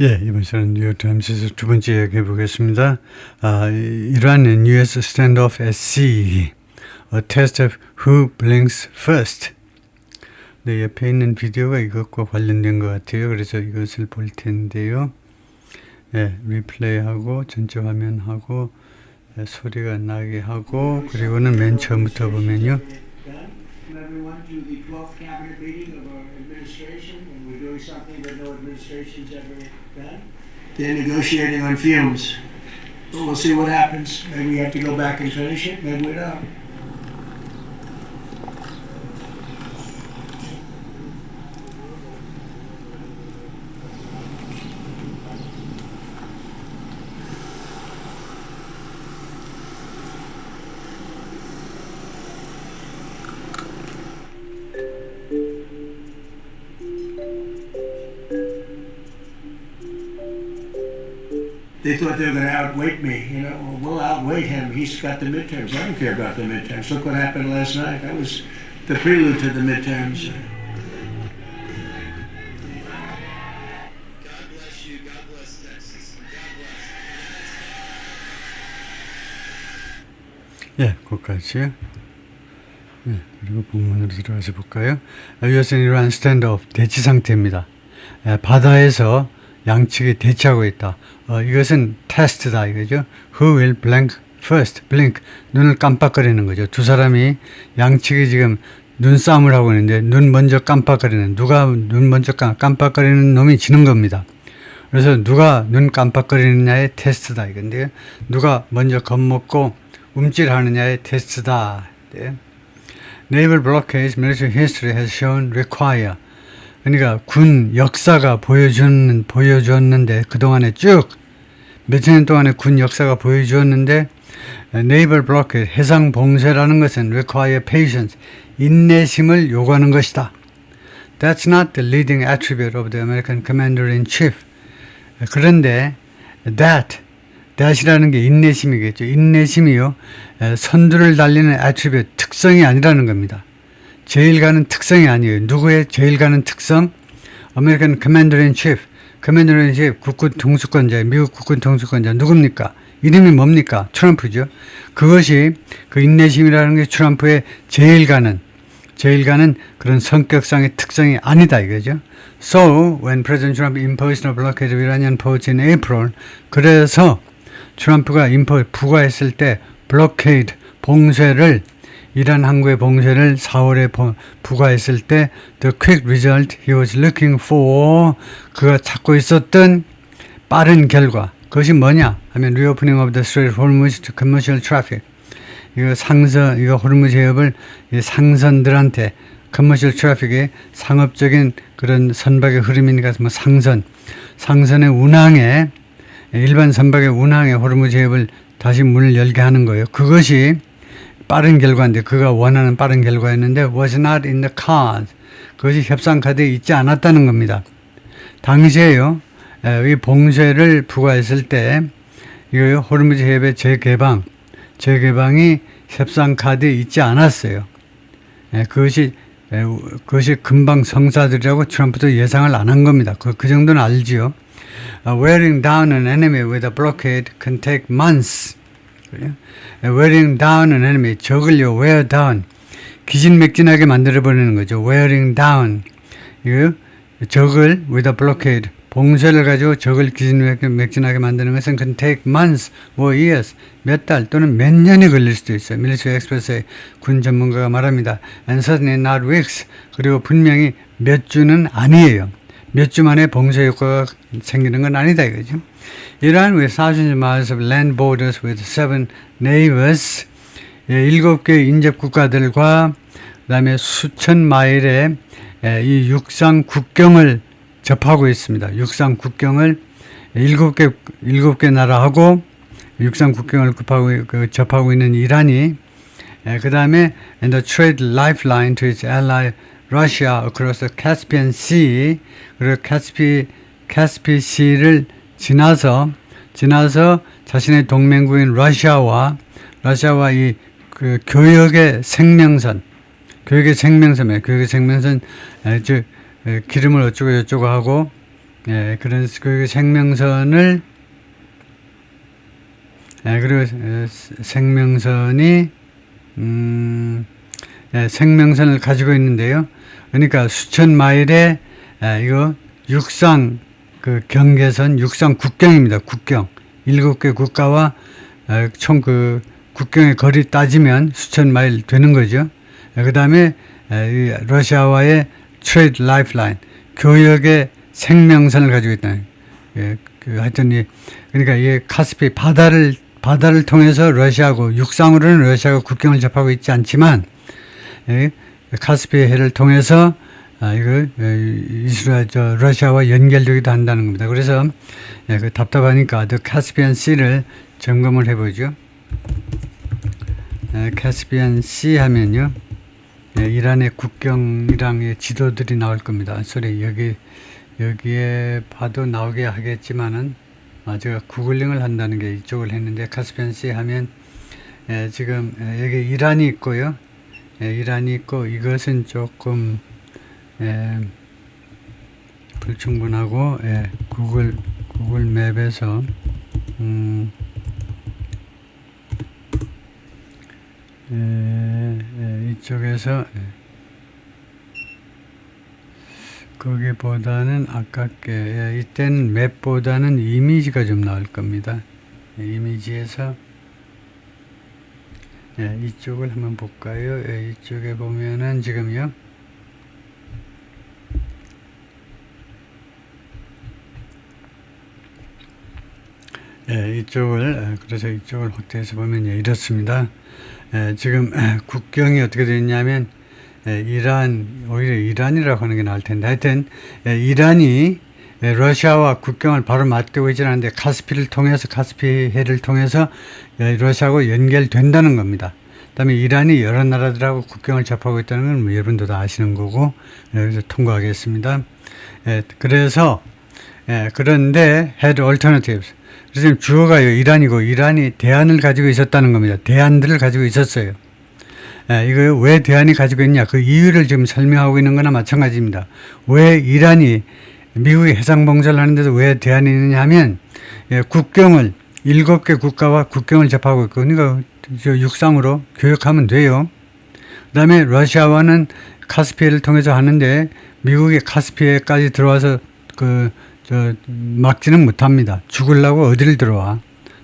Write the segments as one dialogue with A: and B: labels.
A: 예, 이번 시간은 뉴욕타임스에서 두 번째 이야기 해보겠습니다. Iran and US standoff at sea. A test of who blinks first. 네, 옆에 있는 비디오가 이것과 관련된 것 같아요. 그래서 이것을 볼 텐데요. 예, 리플레이하고 전체 화면하고 소리가 나게 하고 그리고는 맨 처음부터 보면요.
B: Everyone to the 12th cabinet meeting of our administration, and we're doing something that no administration's ever done. They're negotiating on fumes. So we'll see what happens. Maybe we have to go back and finish it. Maybe we don't. They thought they were going to outweight me. You know, well, we'll outweight him. He's got the midterms. I don't care about the midterms. Look what happened last night. That was the prelude to the midterms.
C: God bless you. God bless Texas. God bless.
A: 예, 거기까지요. 예, 그리고 본문으로 들어가서 볼까요? US and Iran standoff 대치 상태입니다. 예, 바다에서 양측이 대치하고 있다. 이것은 테스트다 이거죠. Who will blink first? blink 눈을 깜빡거리는 거죠. 두 사람이 양측이 지금 눈싸움을 하고 있는데 눈 먼저 깜빡거리는 누가 눈 먼저 깜빡거리는 놈이 지는 겁니다. 그래서 누가 눈 깜빡거리느냐의 테스트다 이건데요. 누가 먼저 겁먹고 움찔하느냐의 테스트다. 네. Naval blockades military history has shown require. 그러니까 군 역사가 보여주었는데 그동안에 쭉 몇천 년 동안의 군 역사가 보여주었는데 naval blockade 해상 봉쇄라는 것은 require patience 인내심을 요구하는 것이다. That's not the leading attribute of the American commander-in-chief. 그런데 that이라는 게 인내심이겠죠. 인내심이요 선두를 달리는 attribute 특성이 아니라는 겁니다. 제일 가는 특성이 아니에요. 누구의 제일 가는 특성? American Commander-in-Chief. Commander-in-Chief 국군 통수권자, 미국 국군 통수권자 누굽니까? 이름이 뭡니까? 트럼프죠. 그것이 그 인내심이라는 게 트럼프의 제일 가는 그런 성격상의 특성이 아니다 이거죠. So, when President Trump imposed a blockade of Iranian ports in April, 그래서 트럼프가 부과했을 때 blockade, 봉쇄를 이란 항구의 봉쇄를 4월에 부과했을 때 the quick result he was looking for 그가 찾고 있었던 빠른 결과 그것이 뭐냐 하면 reopening of the Strait of Hormuz to commercial traffic 이거 호르무즈 해협을 상선들한테 commercial traffic의 상업적인 그런 선박의 흐름이니까 뭐 상선의 운항에 일반 선박의 운항에 호르무즈 해협을 다시 문을 열게 하는 거예요. 그것이 빠른 결과인데 그가 원하는 빠른 결과였는데 was not in the cards. 그것이 협상 카드에 있지 않았다는 겁니다. 당시에요. 이 봉쇄를 부과했을 때 이거 호르무즈 해협의 재개방이 협상 카드에 있지 않았어요. 그것이 금방 성사되리라고 트럼프도 예상을 안 한 겁니다. 그 정도는 알지요. Wearing down an enemy with a blockade can take months. wearing down an enemy, 적을요, wear down, 기진맥진하게 만들어버리는 거죠. wearing down, 이거 적을 with a blockade, 봉쇄를 가지고 적을 기진맥진하게 만드는 것은 can take months, or years, 몇 달 또는 몇 년이 걸릴 수도 있어요. military expert의 군 전문가가 말합니다. and certainly not weeks, 그리고 분명히 몇 주는 아니에요. 몇 주 만에 봉쇄 효과가 생기는 건 아니다 이거죠. Iran with thousands of miles of land borders with 7 neighbors, 7개 인접 국가들과 그다음에 수천 마일의 이 육상 국경을 접하고 있습니다. 육상 국경을 7개 나라하고 육상 국경을 접하고 있는 이란이 그다음에 and the trade lifeline to its ally Russia across the Caspian Sea, 그리고 카스피 C를 지나서 자신의 동맹국인 러시아와 이 교역의 생명선 기름을 어쩌고 저쩌고 하고 예, 그래서 그 생명선을 그리고 생명선이 생명선을 가지고 있는데요. 그러니까 수천 마일의 이거 육상 그 경계선, 육상 국경입니다. 국경 7개 국가와 총 그 국경의 거리 따지면 수천 마일 되는 거죠. 그 다음에 러시아와의 트레이드 라이프라인, 교역의 생명선을 가지고 있다는. 하여튼 그러니까 이 카스피 바다를 통해서 러시아하고 육상으로는 러시아하고 국경을 접하고 있지 않지만 카스피 해를 통해서 러시아와 연결되기도 한다는 겁니다. 그래서 그 답답하니까 The Caspian Sea를 점검을 해보죠. Caspian Sea 하면요, 이란의 국경이랑의 지도들이 나올 겁니다. 여기에 봐도 나오게 하겠지만은 제가 구글링을 한다는 게 이쪽을 했는데 카스피안 씨 하면 지금 여기 이란이 있고요. 이란이 있고 이것은 조금 불충분하고 구글 맵에서 이쪽에서 거기보다는 아깝게 이때는 맵보다는 이미지가 좀 나올 겁니다. 이미지에서 이쪽을 한번 볼까요? 이쪽에 보면은 지금요, 그래서 이쪽을 확대해서 보면 이렇습니다. 지금 국경이 어떻게 되어 있냐면 오히려 이란이라고 하는 게 나을 텐데, 하여튼 이란이 러시아와 국경을 바로 맞대고 있지는 않은데 카스피해를 통해서 러시아하고 연결된다는 겁니다. 그다음에 이란이 여러 나라들하고 국경을 접하고 있다는 건 뭐 여러분도 다 아시는 거고, 그래서 통과하겠습니다. 그런데 had alternatives. 그래서 주어가 이란이고, 이란이 대안을 가지고 있었다는 겁니다. 대안들을 가지고 있었어요. 이거 왜 대안이 가지고 있냐, 그 이유를 지금 설명하고 있는 거나 마찬가지입니다. 왜 이란이 미국이 해상봉쇄를 하는데도 왜 대안이 있느냐 하면, 국경을 7개 국가와 국경을 접하고 있고, 그러니까 육상으로 교역하면 돼요. 그 다음에 러시아와는 카스피해를 통해서 하는데 미국이 카스피해까지 들어와서 막지는 못합니다. 죽으려고 어디를 들어와.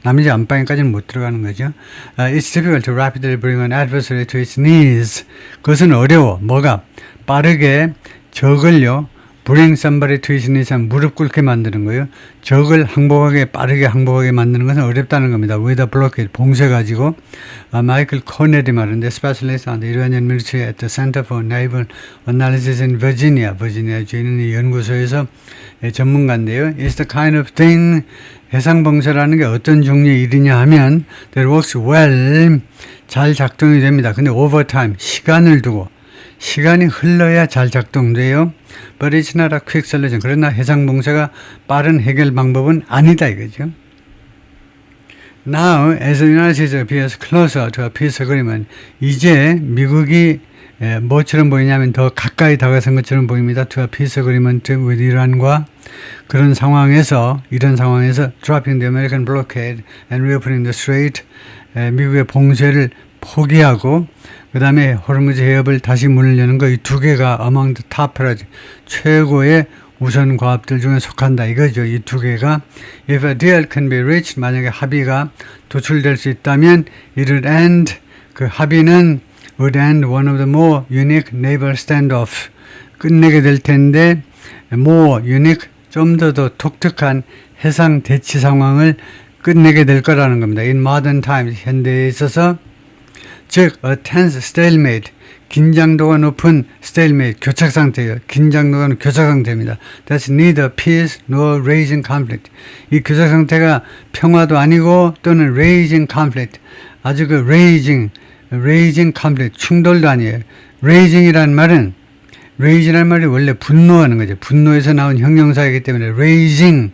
A: 남의 안방에까지는 못 들어가는 거죠. It's difficult to rapidly bring an adversary to its knees. 그것은 어려워. 뭐가? 빠르게 적을요, bring somebody to its knees 하면 무릎 꿇게 만드는 거예요. 적을 빠르게 항복하게 만드는 것은 어렵다는 겁니다. with a blockade, 봉쇄 가지고. 마이클 코넬이 말하는데, specialist on the Iranian military at the Center for Naval Analysis in 버지니아주에 있는 이 연구소에서 전문가인데요. It's the kind of thing, 해상봉쇄라는 게 어떤 종류의 일이냐 하면, that works well, 잘 작동이 됩니다. 근데 over time, 시간이 흘러야 잘 작동돼요. But it's not a quick solution. 그러나 해상봉쇄가 빠른 해결 방법은 아니다 이거죠. Now, as the United States appears closer to a peace agreement, 이제 미국이 뭐처럼 보이냐면 더 가까이 다가선 것처럼 보입니다. To a peace agreement with 이란과 이런 상황에서 dropping the American blockade and reopening the strait, 미국의 봉쇄를 포기하고 그 다음에 호르무즈 해협을 다시 문을 여는 거, 이 두 개가 among the top priority, 최고의 우선 과업들 중에 속한다 이거죠. 이 두 개가 if a deal can be reached, 만약에 합의가 도출될 수 있다면 it would end, 그 합의는 would end one of the more unique naval standoff, 끝내게 될 텐데 more unique, 좀 더 독특한 해상 대치 상황을 끝내게 될 거라는 겁니다. In modern times, 현대에 있어서 즉 a tense stalemate, 긴장도가 높은 stalemate, 교착 상태예요. 긴장도가 높은 교착 상태입니다. That's neither peace nor raging conflict. 이 교착 상태가 평화도 아니고 또는 raging conflict, 아주 그 raging conflict, 충돌도 아니에요. raging이라는 말이 원래 분노하는 거죠. 분노에서 나온 형용사이기 때문에 raging,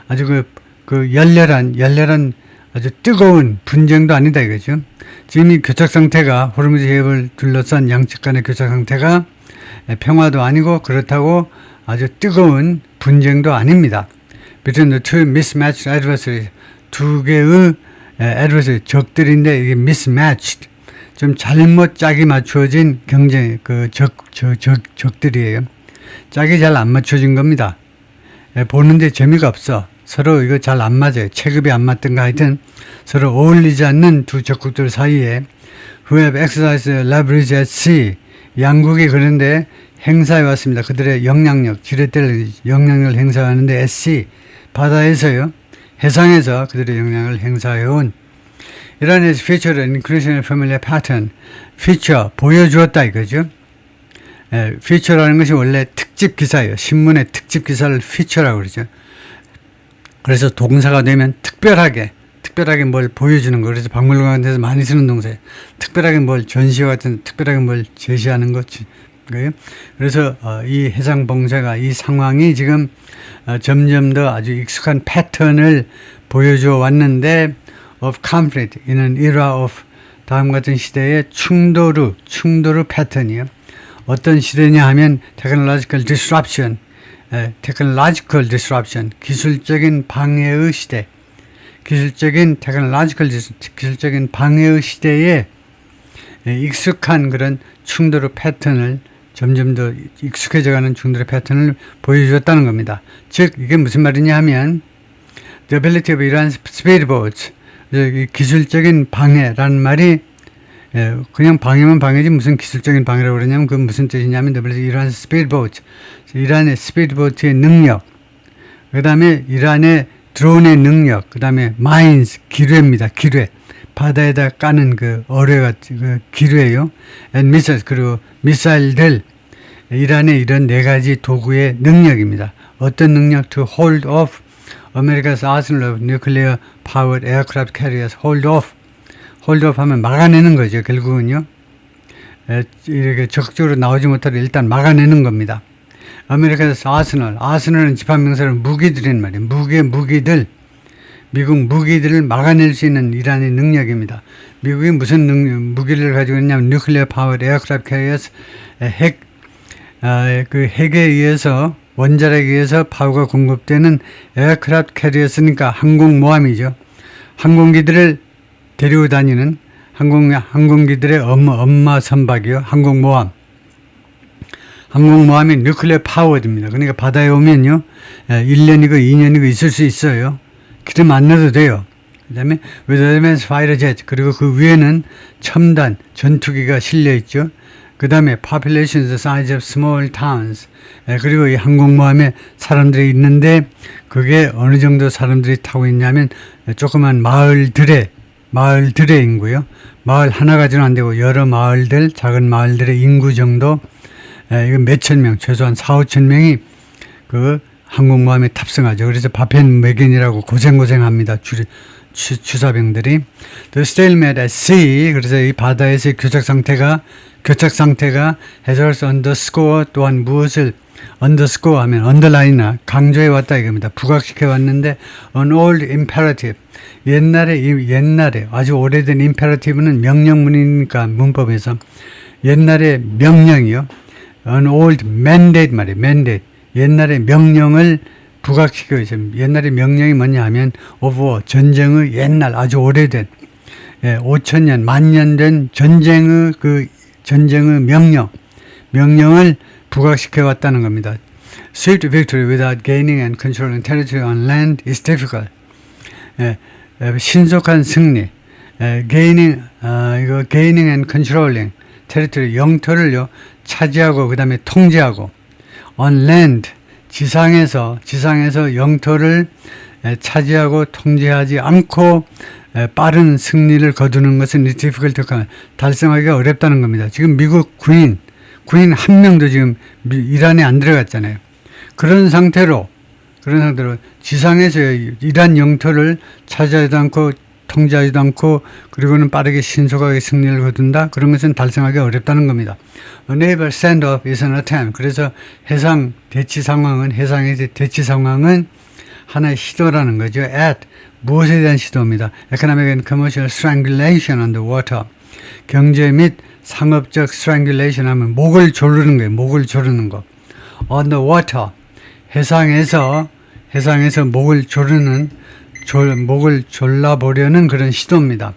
A: 아주 그 열렬한 아주 뜨거운 분쟁도 아니다 이거죠. 지금 이 교착 상태가, 호르무즈 해협을 둘러싼 양측 간의 교착 상태가 평화도 아니고, 그렇다고 아주 뜨거운 분쟁도 아닙니다. Between the two mismatched adversaries. 두 개의 adversary, 적들인데 이게 mismatched. 좀 잘못 짝이 맞추어진 경쟁, 적들이에요. 짝이 잘 안 맞춰진 겁니다. 보는데 재미가 없어. 서로 이거 잘 안 맞아요. 체급이 안 맞든가 하여튼 서로 어울리지 않는 두 적국들 사이에 who have exercised leverage at sea. 양국이 그런데 행사해 왔습니다. 그들의 영향력, 지렛대를 영향력을 행사하는데 at sea. 바다에서요. 해상에서 그들의 영향을 행사해 온 Iran has featured an increasingly familiar pattern. feature, 보여주었다 이거죠. feature라는 것이 원래 특집 기사예요. 신문의 특집 기사를 feature라고 그러죠. 그래서 동사가 되면 특별하게 뭘 보여주는 거. 그래서 박물관에서 많이 쓰는 동사예요. 특별하게 뭘 전시와 같은 특별하게 뭘 제시하는 거예요. 그래서 이 해상 봉쇄가 이 상황이 지금 점점 더 아주 익숙한 패턴을 보여줘 왔는데 of conflict in an era of 다음 같은 시대의 충돌의 패턴이요. 어떤 시대냐 하면 technological disruption, 기술적인 방해의 시대, 기술적인 방해의 시대에 익숙한 그런 충돌의 패턴을 점점 더 익숙해져가는 충돌의 패턴을 보여주었다는 겁니다. 즉 이게 무슨 말이냐 하면 the ability of Iran's speedboats, 기술적인 방해라는 말이 그냥 방해면 방해지 무슨 기술적인 방해라고 그러냐면 그건 무슨 뜻이냐면 Iran's speedboats, 이란의 스피드보트의 능력, 그 다음에 이란의 드론의 능력, 그 다음에 mines, 기뢰입니다. 기뢰. 바다에다 까는 그 어뢰 같은 그 기뢰요. and missiles, 그리고 미사일들. 이란의 이런 네 가지 도구의 능력입니다. 어떤 능력? to hold off America's arsenal of nuclear powered aircraft carriers. hold off 하면 막아내는 거죠. 결국은요. 이렇게 적극적으로 나오지 못하게 일단 막아내는 겁니다. America's arsenal은 집합명사로 무기들인 말이에요. 무기들. 미국 무기들을 막아낼 수 있는 이란의 능력입니다. 미국이 무슨 무기를 가지고 있냐면 nuclear powered aircraft carriers, 핵에 의해서 원자력에 의해서 파워가 공급되는 에어크래프트 캐리어스니까 항공모함이죠. 항공기들을 데리고 다니는 항공기들의 엄마 선박이요. 항공모함이 뉴클리어 파워드입니다. 그러니까 바다에 오면요. 1년이고 2년이고 있을 수 있어요. 기름 안 넣어도 돼요. 그 다음에 with advanced fighter jet, 그리고 그 위에는 첨단 전투기가 실려 있죠. 그 다음에 population the size of small towns. 그리고 이 항공모함에 사람들이 있는데 그게 어느 정도 사람들이 타고 있냐면 조그만 마을들의 인구요. 마을 하나 가지는 안 되고 여러 마을들, 작은 마을들의 인구 정도, 이거 몇천 명, 최소한 4-5천 명이 그 항공모함에 탑승하죠. 그래서 파펜메겐이라고 고생합니다. 주사병들이. The stalemate at sea, 그래서 이 바다에서의 교착 상태가 has also underscore, 또한 무엇을 underscore 하면 underline이나 강조해 왔다 이겁니다. 부각시켜 왔는데 an old imperative, 옛날에 아주 오래된 imperative는 명령문이니까 문법에서 옛날에 명령이요. an old mandate 말이에요. mandate. 옛날에 명령을 부각시켜 있어요. 옛날에 명령이 뭐냐 하면 of war, 전쟁의 옛날 아주 오래된 5천년 만년 된 전쟁의 명령을 부각시켜 왔다는 겁니다. Swift victory without gaining and controlling territory on land is difficult. 신속한 승리, gaining and controlling territory, 영토를요 차지하고 그 다음에 통제하고 on land, 지상에서 영토를 차지하고 통제하지 않고 빠른 승리를 거두는 것은 difficult, 달성하기가 어렵다는 겁니다. 지금 미국 군인 한 명도 지금 이란에 안 들어갔잖아요. 그런 상태로 지상에서 이란 영토를 차지하지도 않고 통제하지도 않고 그리고는 빠르게 신속하게 승리를 거둔다. 그런 것은 달성하기 어렵다는 겁니다. A naval standoff is an attempt. 그래서 해상의 대치 상황은 하나의 시도라는 거죠. At 무엇에 대한 시도입니다. Economic and commercial strangulation on the water. 경제 및 상업적 strangulation 하면 목을 조르는 거예요. 목을 조르는 거. on the water. 해상에서 목을 졸라보려는 그런 시도입니다.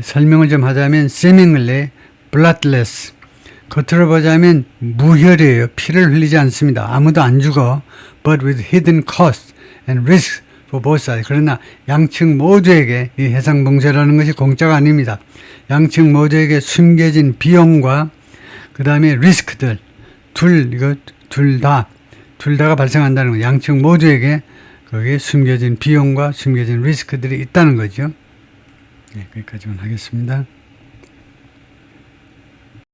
A: 설명을 좀 하자면 seemingly bloodless. 겉으로 보자면 무혈이에요. 피를 흘리지 않습니다. 아무도 안 죽어. But with hidden costs and risks for both sides. 그러나 양측 모두에게 이 해상봉쇄라는 것이 공짜가 아닙니다. 양측 모두에게 숨겨진 비용과 그 다음에 리스크들 둘 다가 발생한다는 거예요. 양측 모두에게 거기에 숨겨진 비용과 숨겨진 리스크들이 있다는 거죠. 네, 거기까지만 하겠습니다.